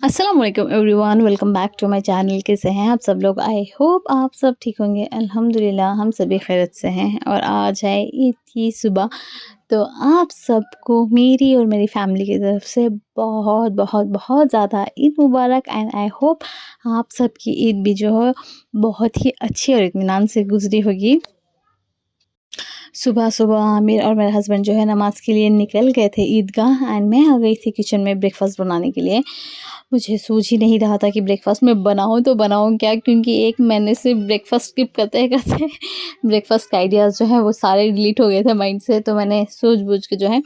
अस्सलाम वालेकुम everyone, welcome back to my channel. कैसे हैं आप सब लोग? आई होप आप सब ठीक होंगे। अल्हम्दुलिल्लाह हम सभी खैरियत से हैं और आज है ईद की सुबह। तो आप सबको मेरी और मेरी फैमिली की तरफ से बहुत बहुत बहुत ज़्यादा ईद मुबारक एंड आई होप आप सबकी ईद भी जो है बहुत ही अच्छी और इत्मीनान से गुजरी होगी। सुबह-सुबह आमिर और मेरे हस्बैंड जो है नमाज़ के लिए निकल गए थे ईदगाह एंड मैं आ गई थी किचन में ब्रेकफ़ास्ट बनाने के लिए। मुझे सूझ ही नहीं रहा था कि ब्रेकफ़ास्ट में बनाऊँ तो बनाऊँ क्या? क्योंकि 1 महीने से ब्रेकफ़ास्ट स्किप करते-करते ब्रेकफ़ास्ट के आइडियाज़ जो हैं वो सारे डिलीट हो गए थे माइंड से। तो मैंने सूझ-बूझ के जो है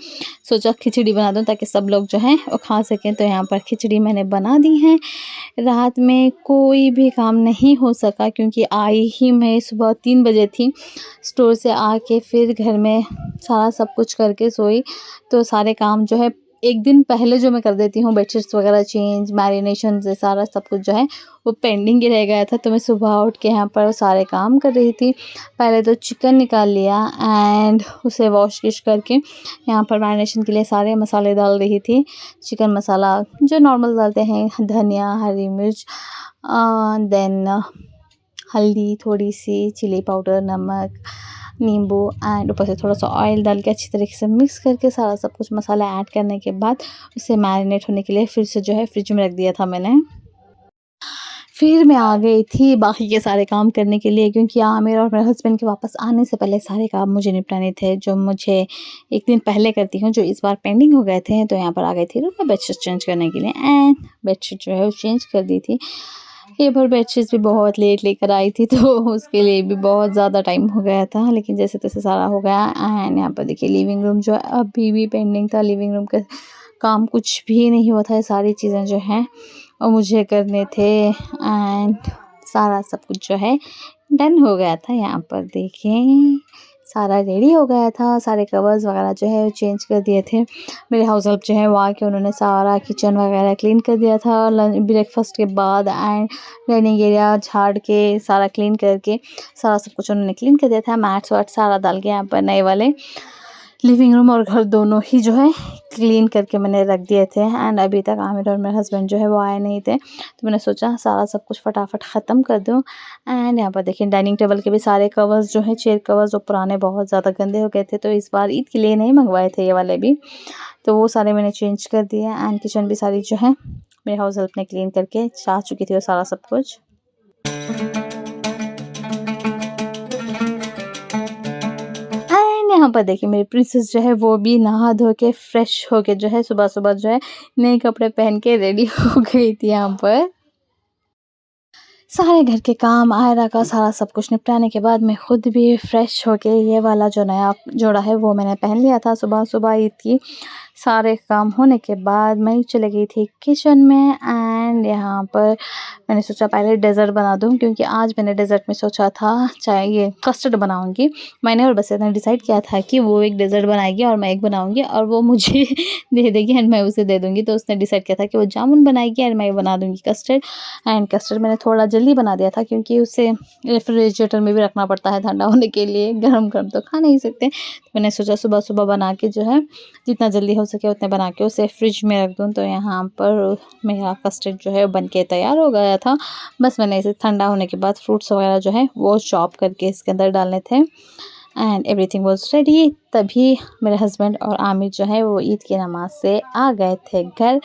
सोचा खिचड़ी बना दूँ ताकि सब लोग जो हैं वो खा सकें। तो यहाँ पर खिचड़ी मैंने बना दी है। रात में कोई भी काम नहीं हो सका क्योंकि आई ही मैं सुबह 3 बजे थी। स्टोर से आके फिर घर में सारा सब कुछ करके सोई। तो सारे काम जो है 1 दिन पहले जो मैं कर देती हूँ बेडशीट्स वगैरह चेंज, मैरिनेशन से सारा सब कुछ जो है वो पेंडिंग ही रह गया था। तो मैं सुबह उठ के यहाँ पर सारे काम कर रही थी। पहले तो चिकन निकाल लिया एंड उसे वॉश-किश करके यहाँ पर मैरिनेशन के लिए सारे मसाले डाल रही थी। चिकन मसाला जो नॉर्मल डालते हैं, धनिया, हरी मिर्च देन हल्दी थोड़ी-सी, चिली पाउडर, नमक, नींबू एंड ऊपर से थोड़ा-सा ऑयल डाल के अच्छी तरीके से मिक्स करके सारा सब कुछ मसाला ऐड करने के बाद उसे मैरिनेट होने के लिए फिर से जो है फ्रिज में रख दिया था मैंने। फिर मैं आ गई थी बाकी के सारे काम करने के लिए क्योंकि आमिर और मेरे हस्बैंड के वापस आने से पहले सारे काम मुझे निपटाने थे जो मुझे 1 दिन पहले करती हूँ, जो इस बार पेंडिंग हो गए थे। तो यहाँ पर आ गई थी मैं बेडशीट चेंज करने के लिए एंड बेडशीट जो है वो चेंज कर दी थी। ये बार बेडशीट्स भी बहुत लेट लेकर आई थी तो उसके लिए भी बहुत ज़्यादा टाइम हो गया था, लेकिन जैसे-तैसे सारा हो गया एंड यहाँ पर देखिए लिविंग रूम जो है अभी भी पेंडिंग था। लिविंग रूम का काम कुछ भी नहीं हुआ था। ये सारी चीज़ें जो हैं वो मुझे करने थे एंड सारा सब कुछ जो है डन हो गया था। यहाँ पर देखें सारा रेडी हो गया था। सारे कवर्स वगैरह जो है वो चेंज कर दिए थे। मेरे हाउस हेल्प जो है वो आके उन्होंने सारा किचन वगैरह क्लीन कर दिया था ब्रेकफास्ट के बाद एंड डाइनिंग एरिया झाड़ के सारा क्लीन करके सारा सब कुछ उन्होंने क्लीन कर दिया था। मैट्स वैट्स सारा डाल के यहाँ पर नए वाले लिविंग रूम और घर दोनों ही जो है क्लीन करके मैंने रख दिए थे एंड अभी तक आमिर और मेरे हस्बैंड जो है वो आए नहीं थे। तो मैंने सोचा सारा सब कुछ फटाफट ख़त्म कर दूँ एंड यहाँ पर देखिए डाइनिंग टेबल के भी सारे कवर्स जो हैं चेयर कवर्स वो पुराने बहुत ज़्यादा गंदे हो गए थे। तो इस बार ईद के लिए नहीं मंगवाए थे ये वाले भी, तो वो सारे मैंने चेंज कर दिए एंड किचन भी सारी जो है मेरे हाउस हेल्प ने क्लीन करके चाह चुकी थी वो सारा सब कुछ। एंड यहाँ पर देखिए मेरी प्रिंसेस जो है वो भी नहा धो के फ्रेश होके जो है सुबह-सुबह जो है नए कपड़े पहन के रेडी हो गई थी यहाँ पर। सारे घर के काम आयरा का सारा सब कुछ निपटाने के बाद मैं खुद भी फ्रेश होके ये वाला जो नया जोड़ा है वो मैंने पहन लिया था। सुबह-सुबह ईद की सारे काम होने के बाद मैं चली गई थी किचन में एंड यहाँ पर मैंने सोचा पहले डेज़र्ट बना दूँ क्योंकि आज मैंने डेज़र्ट में सोचा था चाहे ये कस्टर्ड बनाऊँगी। मैंने और बस ने डिसाइड किया था कि वो एक डेज़र्ट बनाएगी और मैं एक बनाऊँगी और वो मुझे दे देगी एंड मैं उसे दे दूँगी। तो उसने डिसाइड किया था कि वो जामुन बनाएगी और मैं बना दूँगी कस्टर्ड एंड कस्टर्ड मैंने थोड़ा जल्दी बना दिया था क्योंकि उसे रेफ्रिजरेटर में भी रखना पड़ता है ठंडा होने के लिए, गरम-गरम तो खा नहीं सकते। तो मैंने सोचा सुबह-सुबह बना के जो है जितना जल्दी हो सके उतने बना के उसे फ्रिज में रख दूँ। तो यहाँ पर मेरा कस्टर्ड जो है बन के तैयार हो गया था। बस मैंने इसे ठंडा होने के बाद फ्रूट्स वगैरह जो है वो चॉप करके इसके अंदर डालने थे एंड एवरीथिंग वाज रेडी। तभी मेरे हस्बैंड और आमिर जो है वो ईद की नमाज़ से आ गए थे घर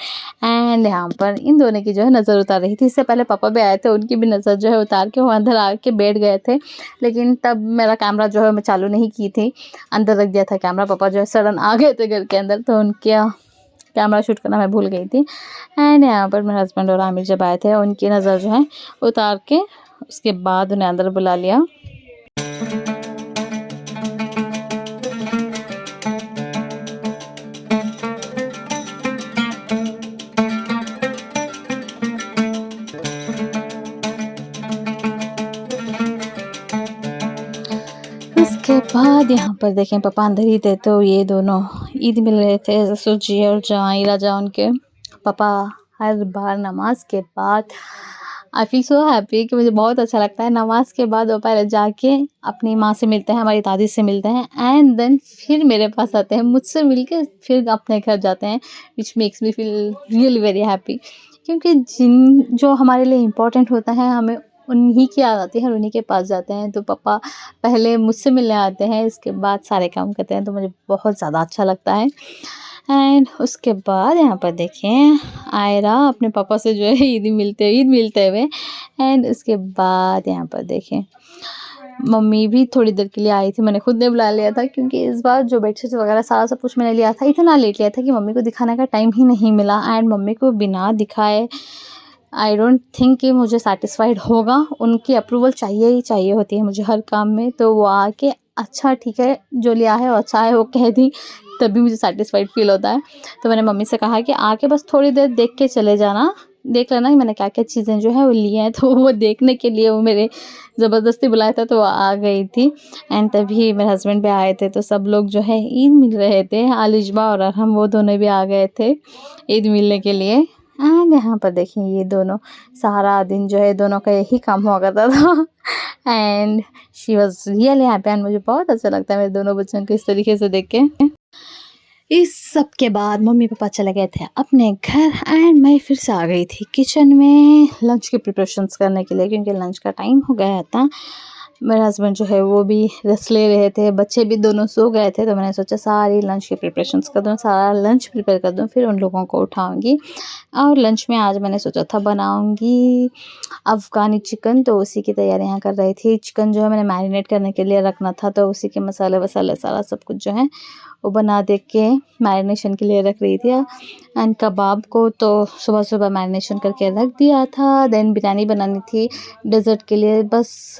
एंड यहाँ पर इन दोनों की जो है नज़र उतार रही थी। इससे पहले पापा भी आए थे, उनकी भी नज़र जो है उतार के वो अंदर आके बैठ गए थे, लेकिन तब मेरा कैमरा जो है मैं चालू नहीं की थी, अंदर रख दिया था कैमरा। पापा जो है सडन आ गए थे घर के अंदर तो उनके कैमरा शूट करना मैं भूल गई थी एंड यहाँ पर मेरे हस्बैंड और आमिर जब आए थे उनकी नज़र जो है उतार के उसके बाद उन्हें अंदर बुला लिया। उसके बाद यहाँ पर देखें पापा अंदर ही थे तो ये दोनों ईद मिल रहे थे ससुर जी और जवाई राजा उनके। पापा हर बार नमाज के बाद आई फील सो हैप्पी कि मुझे बहुत अच्छा लगता है नमाज के बाद वो पहले जाके अपनी माँ से मिलते हैं, हमारी दादी से मिलते हैं एंड देन फिर मेरे पास आते हैं, मुझसे मिलके फिर अपने घर जाते हैं, which makes me feel really very happy. क्योंकि जिन जो हमारे लिए इम्पोर्टेंट होता है हमें उन्हीं की याद आती है और उन्हीं के पास जाते हैं। तो पापा पहले मुझसे मिलने आते हैं, इसके बाद सारे काम करते हैं, तो मुझे बहुत ज़्यादा अच्छा लगता है। एंड उसके बाद यहाँ पर देखें आयरा अपने पापा से जो है ईद मिलते हुए। एंड उसके बाद यहाँ पर देखें मम्मी भी थोड़ी देर के लिए आई थी, मैंने खुद ने बुला लिया था क्योंकि इस बार जो बेडशीट वगैरह सारा सब कुछ मैंने लिया था, इतना लेट लिया था कि मम्मी को दिखाने का टाइम ही नहीं मिला। एंड मम्मी को बिना दिखाए आई डोंट थिंक कि मुझे सैटिस्फाइड होगा। उनकी अप्रूवल चाहिए ही चाहिए होती है मुझे हर काम में। तो वो आके अच्छा ठीक है जो लिया है वो अच्छा है वो कह दी, तभी मुझे सैटिस्फाइड फील होता है। तो मैंने मम्मी से कहा कि आके बस थोड़ी देर देख के चले जाना, देख लेना कि मैंने क्या क्या चीज़ें जो है वो ली हैं। तो वो देखने के लिए वो मेरे ज़बरदस्ती बुलाया था, तो वो आ गई थी। एंड तभी मेरे हस्बैंड भी आए थे, तो सब लोग जो है ईद मिल रहे थे। आलिशबा और अरहम वो दोनों भी आ गए थे ईद मिलने के लिए। एंड यहाँ पर देखिए ये दोनों सारा दिन जो है दोनों का यही काम हुआ करता था। And she was really happy and मुझे बहुत अच्छा लगता है मेरे दोनों बच्चों को इस तरीके से देख के। इस सब के बाद मम्मी पापा चले गए थे अपने घर एंड मैं फिर से आ गई थी किचन में लंच के प्रिपरेशंस करने के लिए, क्योंकि लंच का टाइम हो गया था। मेरे हस्बैंड जो है वो भी रेस्ट ले रहे थे, बच्चे भी दोनों सो गए थे। तो मैंने सोचा सारी लंच की प्रिपरेशंस कर दूँ, सारा लंच प्रिपेयर कर दूँ, फिर उन लोगों को उठाऊँगी। और लंच में आज मैंने सोचा था बनाऊँगी अफ़गानी चिकन, तो उसी की तैयारियाँ कर रही थी। चिकन जो है मैंने मैरिनेट करने के लिए रखना था, तो उसी के मसाले वसाले सारा सब कुछ जो है वो बना दे के मैरिनेशन के लिए रख रही थी। एंड कबाब को तो सुबह सुबह मैरिनेशन करके रख दिया था। देन बिरयानी बनानी थी डेज़र्ट के लिए, बस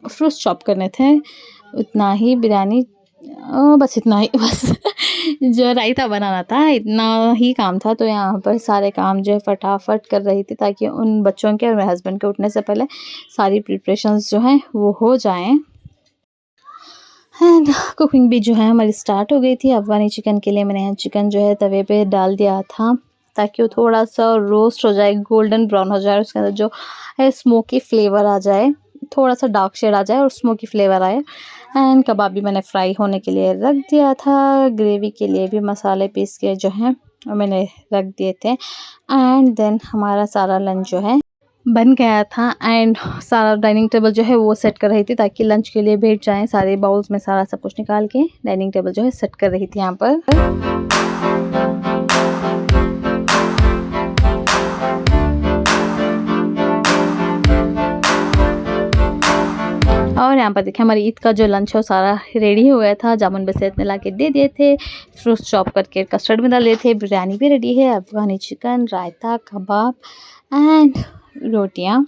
फ्रूट्स चॉप करने थे, उतना ही। बिरयानी बस इतना ही बस जो रायता बनाना था इतना ही काम था। तो यहाँ पर सारे काम जो है फटाफट कर रही थी ताकि उन बच्चों के और मेरे हस्बैंड के उठने से पहले सारी प्रिपरेशंस जो हैं वो हो जाएं। एंड कुकिंग भी जो है हमारी स्टार्ट हो गई थी। अफ़गानी चिकन के लिए मैंने यहाँ चिकन जो है तवे पे डाल दिया था ताकि वो थोड़ा सा रोस्ट हो जाए, गोल्डन ब्राउन हो जाए, उसके अंदर जो है स्मोकी फ्लेवर आ जाए, थोड़ा सा डार्क शेड आ जाए और स्मोकी फ्लेवर आए। एंड कबाब भी मैंने फ्राई होने के लिए रख दिया था। ग्रेवी के लिए भी मसाले पीस के जो हैं मैंने रख दिए थे। एंड देन हमारा सारा लंच जो है बन गया था। एंड सारा डाइनिंग टेबल जो है वो सेट कर रही थी ताकि लंच के लिए बैठ जाएं। सारे बाउल्स में सारा सब कुछ निकाल के डाइनिंग टेबल जो है सेट कर रही थी यहाँ पर। और यहाँ पर देखिए हमारी ईद का जो लंच है वो सारा रेडी हो गया था। जामुन बसैत ने ला के दे दिए थे, फ्रूट्स चॉप करके कस्टर्ड में डाल दिए थे, बिरयानी भी रेडी है, Afghani chicken, raita, kebab and रोटियाँ।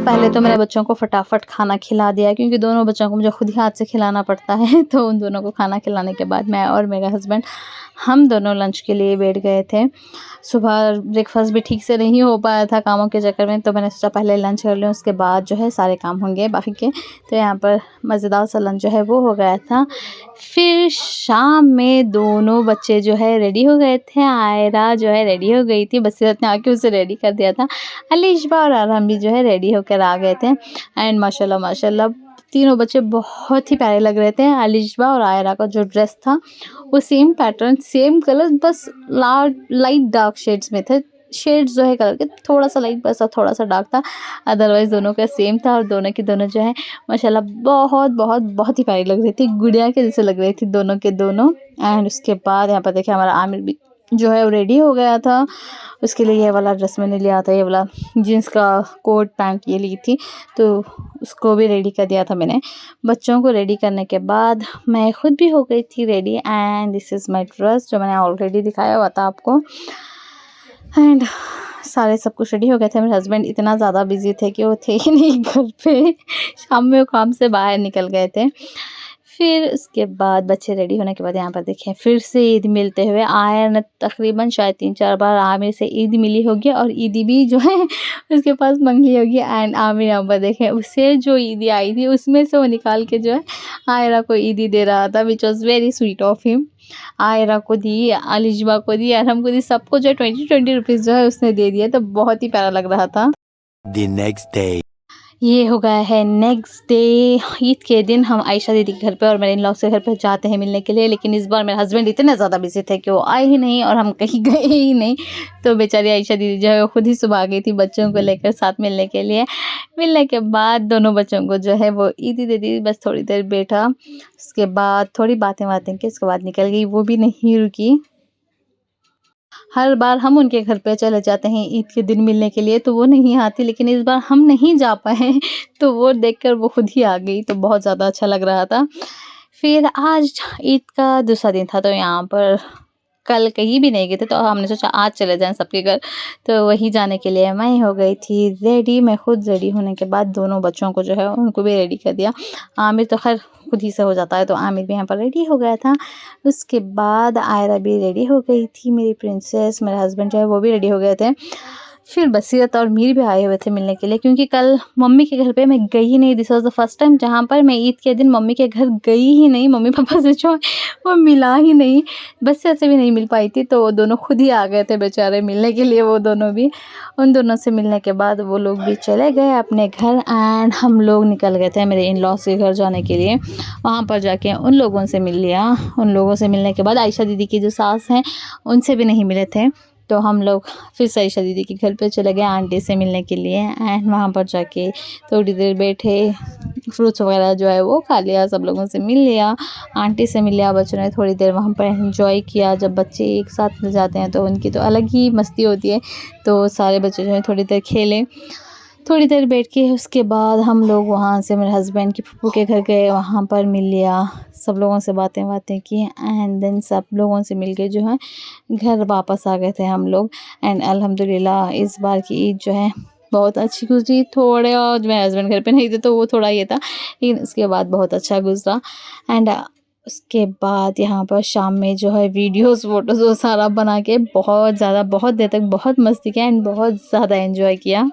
पहले तो मैंने बच्चों को फटाफट खाना खिला दिया क्योंकि दोनों बच्चों को मुझे खुद ही हाथ से खिलाना पड़ता है। तो उन दोनों को खाना खिलाने के बाद मैं और मेरा हस्बैंड हम दोनों लंच के लिए बैठ गए थे। सुबह ब्रेकफास्ट भी ठीक से नहीं हो पाया था कामों के चक्कर में, तो मैंने सोचा पहले लंच कर लूँ, उसके बाद जो है सारे काम होंगे बाकी के। तो यहाँ पर मज़ेदार सा लंच जो है वो हो गया था। फिर शाम में दोनों बच्चे जो है रेडी हो गए थे। आयरा जो है रेडी हो गई थी, बसीरत ने आके उसे रेडी कर दिया था। अलिशबा और अरहम भी जो है रेडी होकर आ गए थे। एंड माशाल्लाह माशाल्लाह तीनों बच्चे बहुत ही प्यारे लग रहे थे। अलिशबा और आयरा का जो ड्रेस था वो सेम पैटर्न सेम कलर, बस लाइट डार्क शेड्स में थे। शेड्स जो है कलर के थोड़ा सा लाइट बस और थोड़ा सा डार्क था, अदरवाइज़ दोनों का सेम था। और दोनों की दोनों जो है माशाल्लाह बहुत बहुत बहुत ही प्यारी लग रही थी, गुड़िया के जैसे लग रही थी दोनों के दोनों। एंड उसके बाद यहाँ पर देखिए हमारा आमिर भी जो है वो रेडी हो गया था। उसके लिए ये वाला ड्रेस मैंने लिया था, ये वाला जीन्स का कोट पैंट ये ली थी, तो उसको भी रेडी कर दिया था मैंने। बच्चों को रेडी करने के बाद मैं खुद भी हो गई थी ready. And this is my dress जो मैंने ऑलरेडी दिखाया हुआ था आपको। एंड सारे सब कुछ रेडी हो गए थे। मेरे हस्बैंड इतना ज़्यादा बिजी थे कि वो थे ही नहीं घर पे, शाम में वो काम से बाहर निकल गए थे। फिर उसके बाद बच्चे रेडी होने के बाद यहाँ पर देखें फिर से ईद मिलते हुए आया न, तकरीबन शायद 3-4 बार आमिर से ईद मिली होगी और ईदी भी जो है उसके पास मंगली होगी। एंड आमिर यहाँ पर देखें उससे जो ईदी आई थी उसमें से वो निकाल के जो है आयरा को ईदी दे रहा था, which was very sweet of him. Ayra को दी, अलिशबा को दी, अरहम को दी, सबको जो है 20-20 रुपीज़ जो है उसने दे दिया, तो बहुत ही प्यारा लग रहा था। The next day. ये हो गया है नेक्स्ट डे। ईद के दिन हम आयशा दीदी के घर पे और मेरे इन-लॉज़ के घर पे जाते हैं मिलने के लिए, लेकिन इस बार मेरे हस्बैंड इतने ज़्यादा बिज़ी थे कि वो आए ही नहीं और हम कहीं गए ही नहीं। तो बेचारी आयशा दीदी जो है वो खुद ही सुबह आ गई थी बच्चों को लेकर साथ मिलने के लिए। मिलने के बाद दोनों बच्चों को जो है वो ईदी दे दी, बस थोड़ी देर बैठा, उसके बाद थोड़ी बातें-वातें की, उसके बाद निकल गई, वो भी नहीं रुकी। हर बार हम उनके घर पे चले जाते हैं ईद के दिन मिलने के लिए, तो वो नहीं आती, लेकिन इस बार हम नहीं जा पाए तो वो देखकर वो खुद ही आ गई, तो बहुत ज़्यादा अच्छा लग रहा था। फिर आज ईद का दूसरा दिन था, तो यहाँ पर कल कहीं भी नहीं गए थे, तो हमने सोचा आज चले जाएँ सबके घर, तो वहीं जाने के लिए मैं हो गई थी रेडी। मैं खुद रेडी होने के बाद दोनों बच्चों को जो है उनको भी रेडी कर दिया। आमिर तो खैर खुद ही से हो जाता है, तो आमिर भी यहाँ पर रेडी हो गया था। उसके बाद आयरा भी रेडी हो गई थी, मेरी प्रिंसेस, मेरे हस्बैंड जो है वो भी रेडी हो गए थे। फिर बसीरत और मीर भी आए हुए थे मिलने के लिए, क्योंकि कल मम्मी के घर पे मैं गई ही नहीं। This was the first time जहाँ पर मैं ईद के दिन मम्मी के घर गई ही नहीं, मम्मी-पापा से जो है वो मिला ही नहीं, बच्चे से भी नहीं मिल पाई थी, तो वो दोनों खुद ही आ गए थे बेचारे मिलने के लिए, वो दोनों भी। उन दोनों से मिलने के बाद वो लोग भी चले गए अपने घर एंड हम लोग निकल गए थे मेरे इन-लॉज़ के घर जाने के लिए। वहाँ पर जाके उन लोगों से मिल लिया। उन लोगों से मिलने के बाद आयशा दीदी की जो सास हैं, उनसे भी नहीं मिले थे, तो हम लोग फिर से आयशा दीदी के घर पे चले गए आंटी से मिलने के लिए एंड वहाँ पर जाके थोड़ी देर बैठे, फ्रूट्स वगैरह जो है वो खा लिया, सब लोगों से मिल लिया, आंटी से मिल लिया। बच्चों ने थोड़ी देर वहाँ पर एंजॉय किया। जब बच्चे एक साथ मिल जाते हैं तो उनकी तो अलग ही मस्ती होती है, तो सारे बच्चे जो है थोड़ी देर खेले, थोड़ी देर बैठ के उसके बाद हम लोग वहाँ से मेरे हस्बैंड की फूफू के घर गए, वहाँ पर मिल लिया, सब लोगों से बातें की एंड देन सब लोगों से मिल के जो है घर वापस आ गए थे हम लोग। एंड अल्हम्दुलिल्लाह इस बार की ईद जो है बहुत अच्छी गुजरी। थोड़े और जो मेरे हस्बैंड घर पे नहीं थे तो वो थोड़ा ये था, लेकिन उसके बाद बहुत अच्छा गुजरा। एंड उसके बाद यहाँ पर शाम में जो है वीडियोस फ़ोटोज़ वो सारा बना के बहुत ज़्यादा बहुत देर तक बहुत मस्ती किया एंड बहुत ज़्यादा एंजॉय किया।